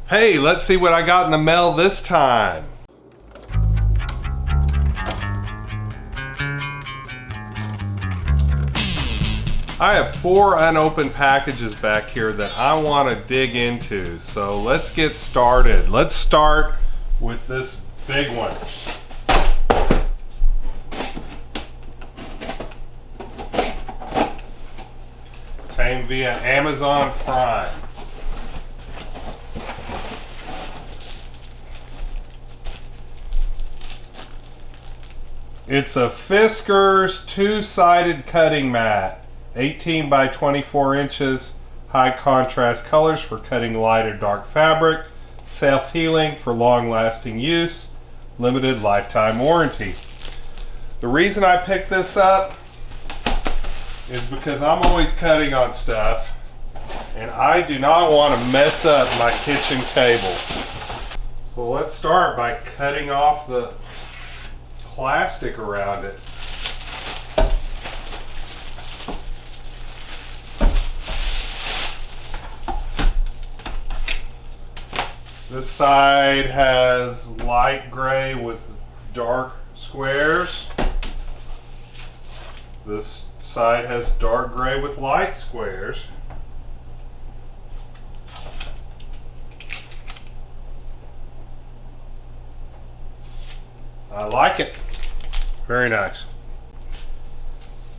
Hey, let's see what I got in the mail this time. I have 4 unopened packages back here that I want to dig into, so let's get started. Let's start with this big one. Came via Amazon Prime. It's a Fiskars 2-sided cutting mat. 18 by 24 inches, high contrast colors for cutting light or dark fabric, self-healing for long-lasting use, limited lifetime warranty. The reason I picked this up is because I'm always cutting on stuff and I do not want to mess up my kitchen table. So let's start by cutting off the plastic around it. This side has light gray with dark squares. This side has dark gray with light squares. I like it. Very nice.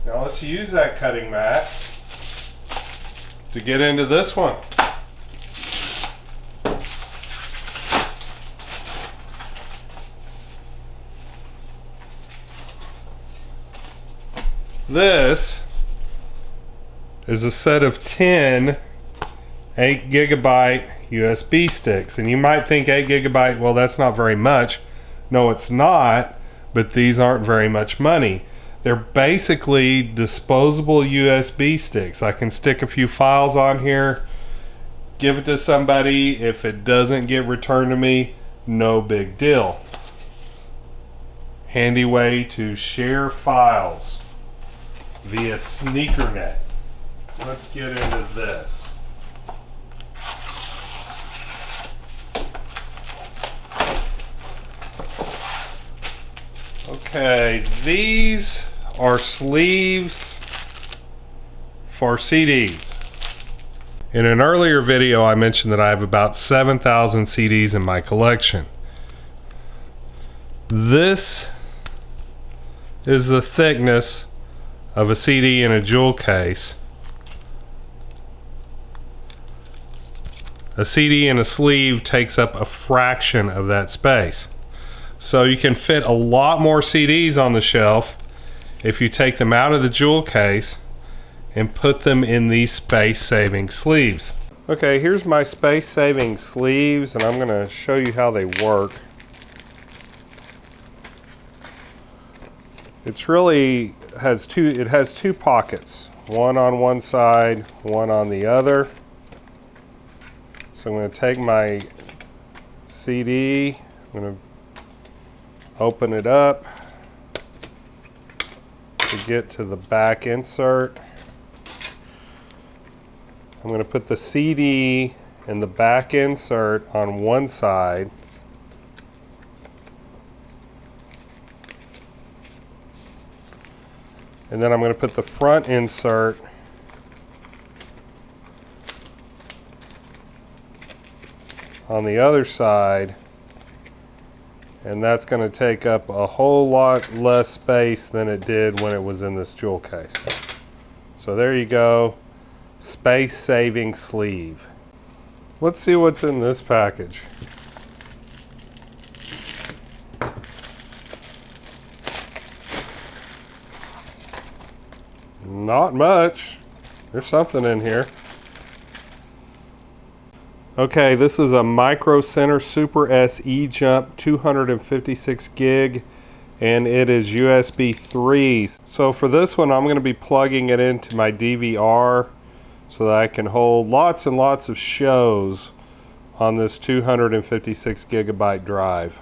Now let's use that cutting mat to get into this one. This is a set of 10 8 gigabyte USB sticks, and you might think 8 gigabyte, well, that's not very much. No, it's not, but these aren't very much money. They're basically disposable USB sticks. I can stick a few files on here, give it to somebody. If it doesn't get returned to me, no big deal. Handy way to share files via SneakerNet. Let's get into this. Okay, these are sleeves for CDs. In an earlier video, I mentioned that I have about 7,000 CDs in my collection. This is the thickness of a CD in a jewel case. A CD in a sleeve takes up a fraction of that space. So you can fit a lot more CDs on the shelf if you take them out of the jewel case and put them in these space-saving sleeves. Okay, here's my space-saving sleeves, and I'm going to show you how they work. It's really has two pockets, one on one side, one on the other. So I'm going to take my CD, I'm going to open it up to get to the back insert. I'm going to put the CD and the back insert on one side. And then I'm going to put the front insert on the other side, and that's going to take up a whole lot less space than it did when it was in this jewel case. So there you go, space-saving sleeve. Let's see what's in this package. Not much. There's something in here. Okay, this is a Micro Center Super SE Jump 256 gig, and it is USB 3. So for this one, I'm going to be plugging it into my DVR so that I can hold lots and lots of shows on this 256 gigabyte drive.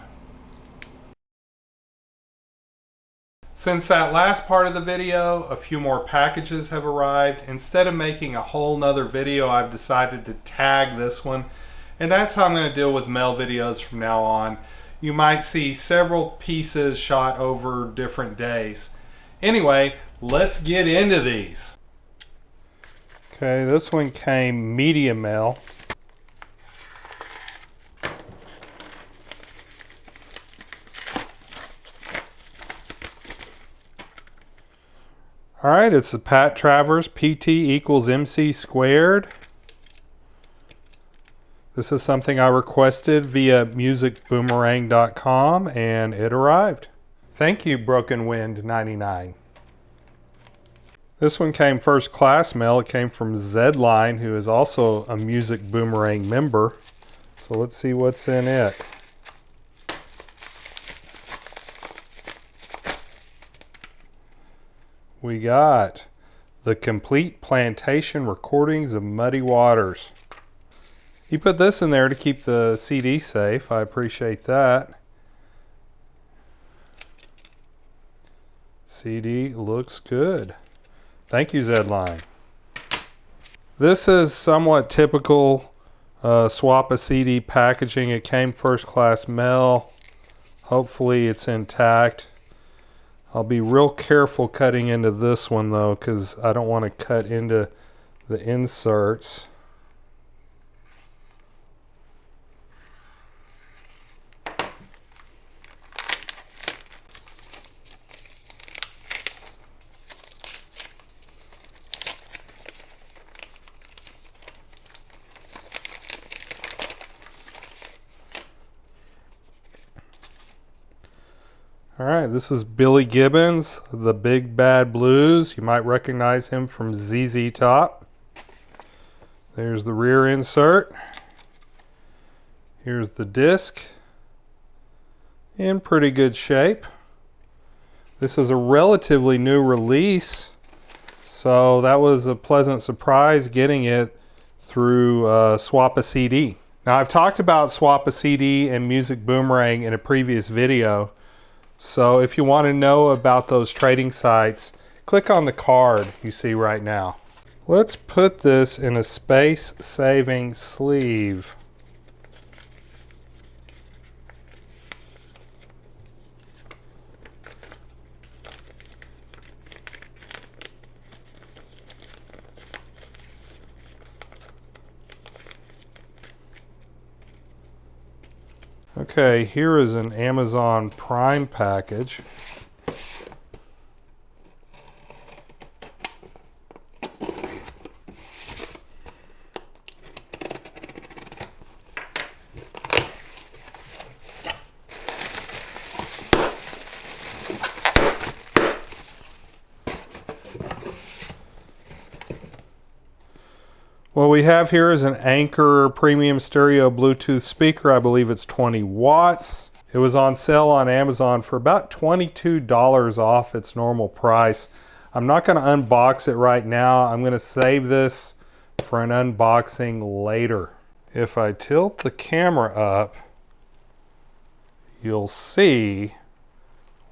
Since that last part of the video, a few more packages have arrived. Instead of making a whole nother video, I've decided to tag this one And that's how I'm going to deal with mail videos from now on. You might see several pieces shot over different days. Anyway, let's get into these. Okay, this one came medium mail. All right, it's the Pat Travers PT equals MC squared. This is something I requested via Musicboomerang.com and it arrived. Thank you, Broken Wind 99. This one came first class mail. It came from Zedline, who is also a Musicboomerang member. So let's see what's in it. We got the complete Plantation recordings of Muddy Waters. He put this in there to keep the CD safe. I appreciate that. CD looks good. Thank you, Zedline. This is somewhat typical swap a CD packaging. It came first class mail. Hopefully it's intact. I'll be real careful cutting into this one though, because I don't want to cut into the inserts. All right, this is Billy Gibbons, the Big Bad Blues. You might recognize him from ZZ Top. There's the rear insert. Here's the disc. In pretty good shape. This is a relatively new release, so that was a pleasant surprise getting it through Swap a CD. Now, I've talked about Swap a CD and Musicboomerang in a previous video. So if you want to know about those trading sites, click on the card you see right now. Let's put this in a space-saving sleeve. Okay, here is an Amazon Prime package. What we have here is an Anker premium stereo Bluetooth speaker. I believe it's 20 watts. It was on sale on Amazon for about $22 off its normal price. I'm not going to unbox it right now. I'm going to save this for an unboxing later. If I tilt the camera up, you'll see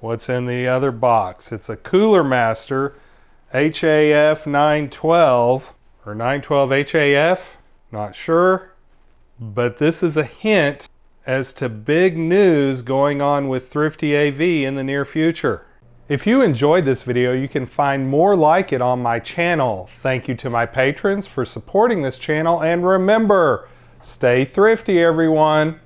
what's in the other box. It's a Cooler Master HAF 912. Or 912 HAF, not sure, but this is a hint as to big news going on with ThriftyAV in the near future. If you enjoyed this video, you can find more like it on my channel. Thank you to my patrons for supporting this channel, and remember, stay thrifty, everyone.